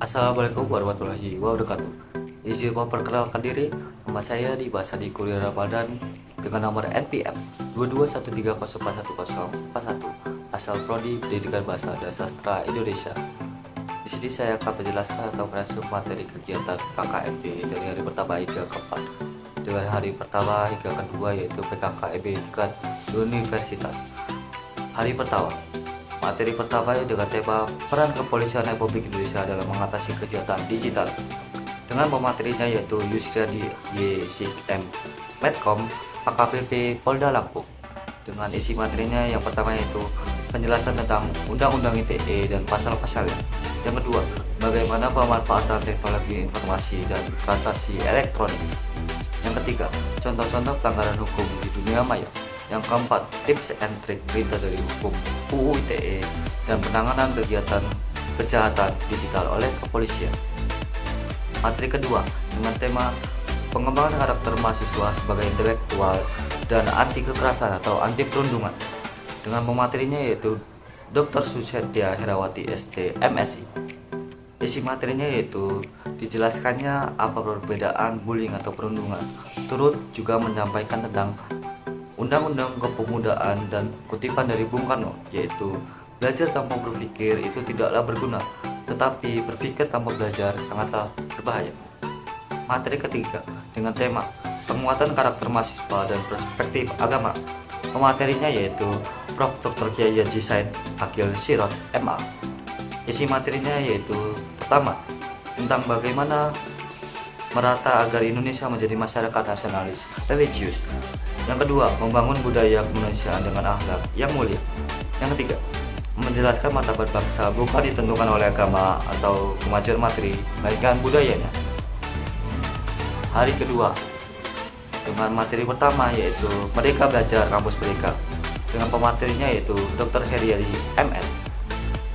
Assalamualaikum warahmatullahi wabarakatuh. Izin memperkenalkan diri, nama saya di Bahasa di Kuliah Ramadan dengan nomor NPM 2213041041, asal Prodi Pendidikan Bahasa dan Sastra Indonesia. Di sini saya akan menjelaskan atau merespon materi kegiatan KKMB dari hari pertama hingga keempat. Dengan hari pertama hingga kedua yaitu PKKMB tingkat universitas. Hari pertama, materi pertama dengan tema peran Kepolisian Republik Indonesia dalam mengatasi kejahatan digital. Dengan pematerinya yaitu Yusriandi YSM Medcom AKBP Polda Lampung. Dengan isi materinya yang pertama yaitu penjelasan tentang Undang-Undang ITE dan pasal-pasalnya. Yang kedua, bagaimana pemanfaatan teknologi informasi dan transaksi elektronik. Yang ketiga, contoh-contoh pelanggaran hukum di dunia maya. Yang keempat, tips and trick perintah dari hukum UU ITE dan penanganan kegiatan kejahatan digital oleh kepolisian. Materi kedua dengan tema pengembangan karakter mahasiswa sebagai intelektual dan anti kekerasan atau anti perundungan. Dengan pematerinya yaitu Dr. Susetya Herawati ST MSI. Isi materinya yaitu dijelaskannya apa perbedaan bullying atau perundungan. Turut juga menyampaikan tentang Undang-Undang Kepemudaan dan kutipan dari Bung Karno, yaitu belajar tanpa berpikir itu tidaklah berguna, tetapi berpikir tanpa belajar sangatlah berbahaya. Materi ketiga dengan tema penguatan karakter mahasiswa dan perspektif agama. Pematerinya yaitu Prof. Dr. Kiai Haji Said Akil Sirot MA. Isi materinya yaitu pertama, tentang bagaimana merata agar Indonesia menjadi masyarakat nasionalis religius. Yang kedua, membangun budaya kemanusiaan dengan akhlak yang mulia. Yang ketiga, menjelaskan martabat bangsa bukan ditentukan oleh agama atau kemajuan materi, melainkan budayanya. Hari kedua dengan materi pertama yaitu Merdeka Belajar Kampus Merdeka, dengan pematerinya yaitu Dr. Heriadi MS.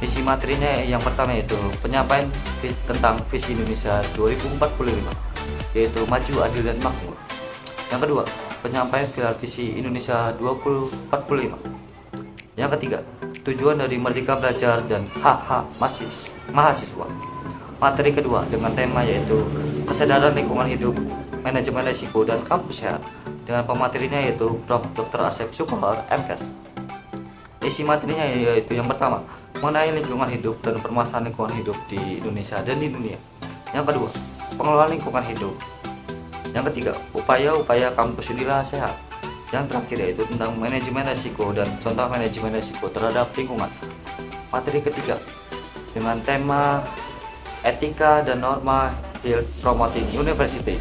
Isi materinya yang pertama yaitu penyampaian tentang visi Indonesia 2045, yaitu maju, adil, dan makmur. Yang kedua, penyampaian pilar visi Indonesia 2045. Yang ketiga, tujuan dari Merdeka Belajar dan hak-hak mahasiswa. Materi kedua dengan tema yaitu kesadaran lingkungan hidup, manajemen risiko, dan kampus sehat, dengan pematerinya yaitu Prof. Dr. Asep Sukohar MKes. Isi materinya yaitu yang pertama, mengenai lingkungan hidup dan permasalahan lingkungan hidup di Indonesia dan di dunia. Yang kedua, pengelolaan lingkungan hidup. Yang ketiga, upaya-upaya kampus inilah sehat. Yang terakhir yaitu tentang manajemen risiko dan contoh manajemen risiko terhadap lingkungan. Materi ketiga dengan tema etika dan norma Health Promoting University,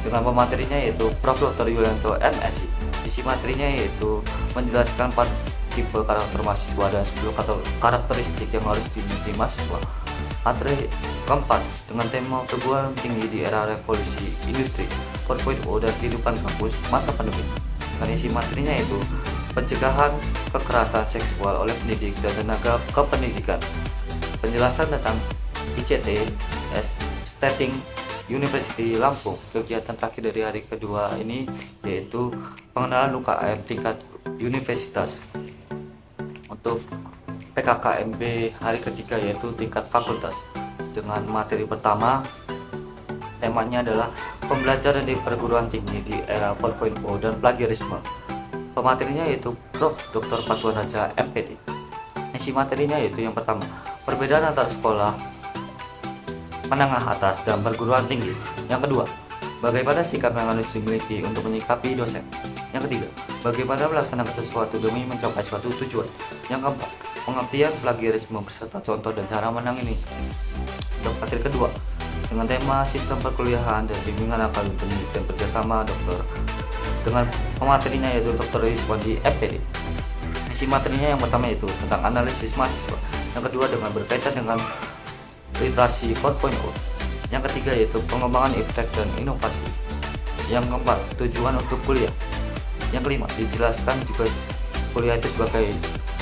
dengan pematerinya yaitu Prof. Dr. Yulianto MSI. Isi materinya yaitu menjelaskan 4 tipe karakter mahasiswa dan 10 karakteristik yang harus dimiliki mahasiswa. Materi keempat dengan tema perguruan tinggi di era revolusi industri 4.0 dan kehidupan kampus masa pandemi. Dan isi materinya yaitu pencegahan kekerasan seksual oleh pendidik dan tenaga kependidikan. Penjelasan tentang ICT Setting University Lampung. Kegiatan terakhir dari hari kedua ini yaitu pengenalan UKM tingkat universitas. Untuk PKKMB hari ketiga yaitu tingkat fakultas, dengan materi pertama temanya adalah pembelajaran di perguruan tinggi di era 4.0 dan plagiarisme. Pematerinya yaitu Prof. Dr. Patuan Raja MPD. Isi materinya yaitu yang pertama, perbedaan antara sekolah menengah atas dan perguruan tinggi. Yang kedua, bagaimana sikap yang harus dimiliki untuk menyikapi dosen. Yang ketiga, bagaimana melaksanakan sesuatu demi mencapai suatu tujuan. Yang keempat, pengertian plagiarisme beserta contoh dan cara menangani. Untuk materi kedua dengan tema sistem perkuliahan dan bimbingan akademik dan kerjasama dokter, dengan pematerinya yaitu Dr. Rizwandi MPD. Isi materinya yang pertama yaitu tentang analisis mahasiswa. Yang kedua dengan berkaitan dengan literasi 4.0. Yang ketiga yaitu pengembangan iptek dan inovasi. Yang keempat, tujuan untuk kuliah. Yang kelima, dijelaskan juga kuliah itu sebagai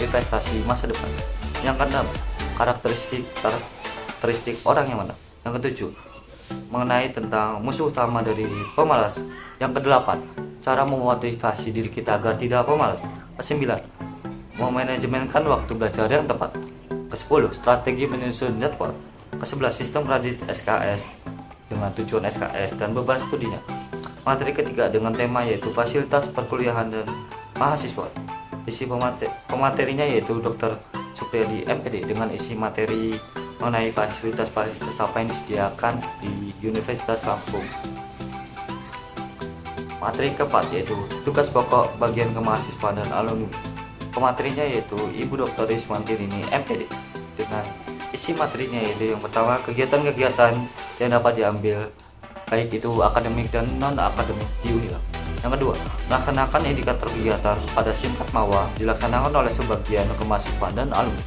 investasi masa depan. Yang keenam, karakteristik orang yang mana. Yang ketujuh, mengenai tentang musuh utama dari pemalas. Yang kedelapan, cara memotivasi diri kita agar tidak pemalas. Kesembilan, memanajemenkan waktu belajar yang tepat. Ke-10, strategi menyusun jadwal. ke-11 sistem kredit SKS dengan tujuan SKS dan beban studinya. Materi ketiga dengan tema yaitu fasilitas perkuliahan dan mahasiswa. Isi pematerinya yaitu Dr. Supriyadi MPD dengan isi materi mengenai fasilitas-fasilitas apa yang disediakan di Universitas Lampung. Materi keempat yaitu tugas pokok bagian kemahasiswaan dan alumni. Pematerinya yaitu Ibu Dr. Riswanti Rini MPD dengan isi materinya yaitu yang pertama kegiatan-kegiatan yang dapat diambil baik itu akademik dan non akademik di Unila. Yang kedua, melaksanakan indikator kegiatan pada singkat mawa dilaksanakan oleh sebagian kemahasiswaan dan alumni.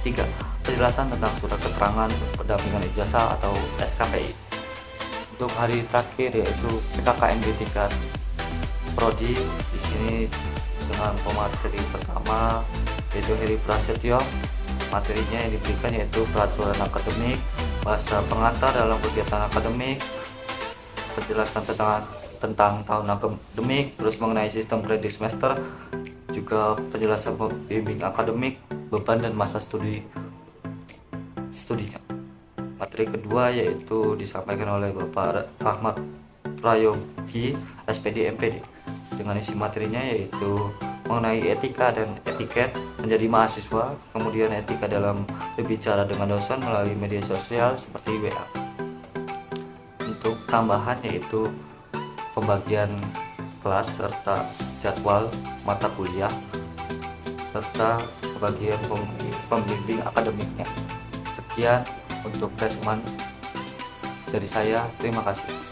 Tiga, penjelasan tentang surat keterangan pendampingan ijazah atau SKPI. Untuk hari terakhir yaitu PKKMB tingkat prodi, di sini dengan pemateri pertama yaitu Heri Prasetyo. Materinya yang diberikan yaitu peraturan akademik, bahasa pengantar dalam kegiatan akademik, penjelasan tentang tahun akademik, terus mengenai sistem kredit semester, juga penjelasan pembimbing akademik, beban dan masa studinya. Materi kedua yaitu disampaikan oleh Bapak Rahmat Prayogi SPD MPD dengan isi materinya yaitu mengenai etika dan etiket menjadi mahasiswa, kemudian etika dalam berbicara dengan dosen melalui media sosial seperti WA. Untuk tambahan yaitu pembagian kelas serta jadwal mata kuliah serta pembagian pembimbing akademiknya. Sekian untuk resumen dari saya, terima kasih.